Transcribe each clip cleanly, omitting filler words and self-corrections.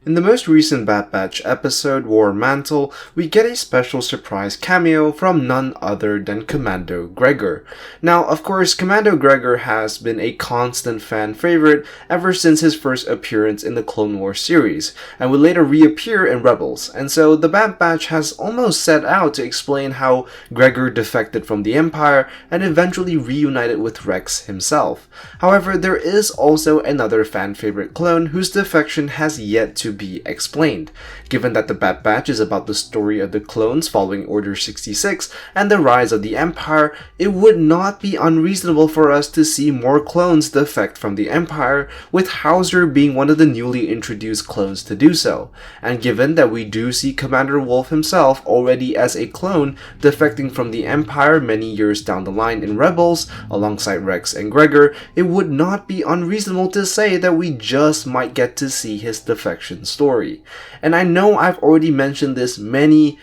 In the most recent Bad Batch episode, War Mantle, we get a special surprise cameo from none other than Commando Gregor. Now, of course, Commando Gregor has been a constant fan favorite ever since his first appearance in the Clone Wars series, and would later reappear in Rebels, and so the Bad Batch has almost set out to explain how Gregor defected from the Empire and eventually reunited with Rex himself. However, there is also another fan favorite clone whose defection has yet to be explained. Given that the Bad Batch is about the story of the clones following Order 66 and the rise of the Empire, it would not be unreasonable for us to see more clones defect from the Empire, with Howzer being one of the newly introduced clones to do so. And given that we do see Commander Wolffe himself already as a clone defecting from the Empire many years down the line in Rebels, alongside Rex and Gregor, it would not be unreasonable to say that we just might get to see his defection story. And I know I've already mentioned this many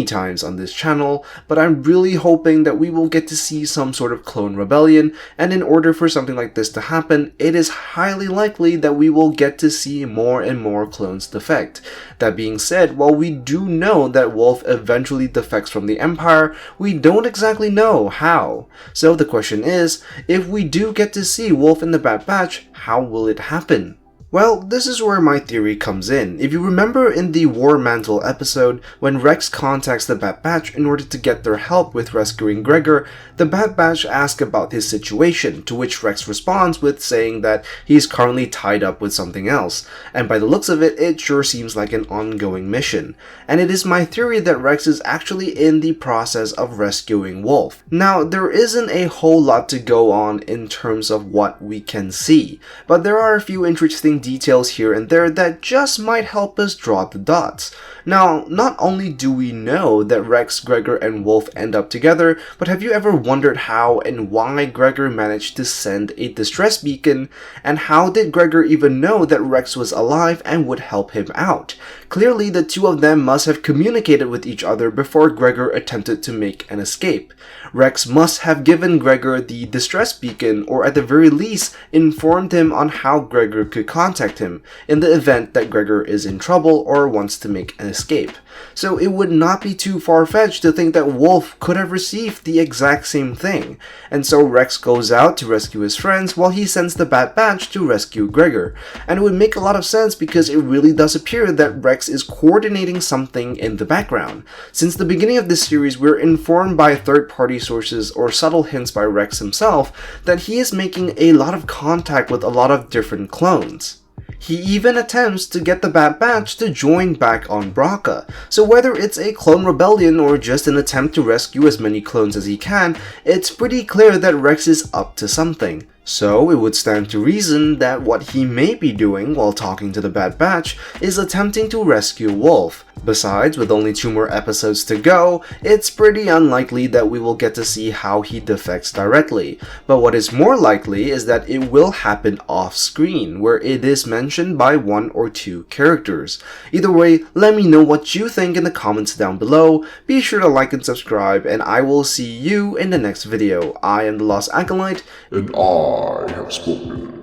times on this channel, but I'm really hoping that we will get to see some sort of clone rebellion, and in order for something like this to happen, it is highly likely that we will get to see more and more clones defect. That being said, while we do know that Wolffe eventually defects from the Empire, we don't exactly know how. So the question is, if we do get to see Wolffe in the Bad Batch, how will it happen? Well, this is where my theory comes in. If you remember in the War Mantle episode, when Rex contacts the Bad Batch in order to get their help with rescuing Gregor, the Bad Batch asks about his situation, to which Rex responds with saying that he's currently tied up with something else, and by the looks of it, it sure seems like an ongoing mission. And it is my theory that Rex is actually in the process of rescuing Wolffe. Now, there isn't a whole lot to go on in terms of what we can see, but there are a few interesting details here and there that just might help us draw the dots. Now, not only do we know that Rex, Gregor, and Wolffe end up together, but have you ever wondered how and why Gregor managed to send a distress beacon, and how did Gregor even know that Rex was alive and would help him out? Clearly, the two of them must have communicated with each other before Gregor attempted to make an escape. Rex must have given Gregor the distress beacon, or at the very least, informed him on how Gregor could contact him in the event that Gregor is in trouble or wants to make an escape. So it would not be too far-fetched to think that Wolffe could have received the exact same thing, and so Rex goes out to rescue his friends while he sends the Bad Batch to rescue Gregor. And it would make a lot of sense because it really does appear that Rex is coordinating something in the background. Since the beginning of this series, we're informed by third-party sources or subtle hints by Rex himself that he is making a lot of contact with a lot of different clones. He even attempts to get the Bad Batch to join back on Bracca, so whether it's a clone rebellion or just an attempt to rescue as many clones as he can, it's pretty clear that Rex is up to something. So it would stand to reason that what he may be doing while talking to the Bad Batch is attempting to rescue Wolffe. Besides, with only 2 more episodes to go, it's pretty unlikely that we will get to see how he defects directly. But what is more likely is that it will happen off-screen, where it is mentioned by 1 or 2 characters. Either way, let me know what you think in the comments down below. Be sure to like and subscribe, and I will see you in the next video. I am the Lost Acolyte, and I have spoken.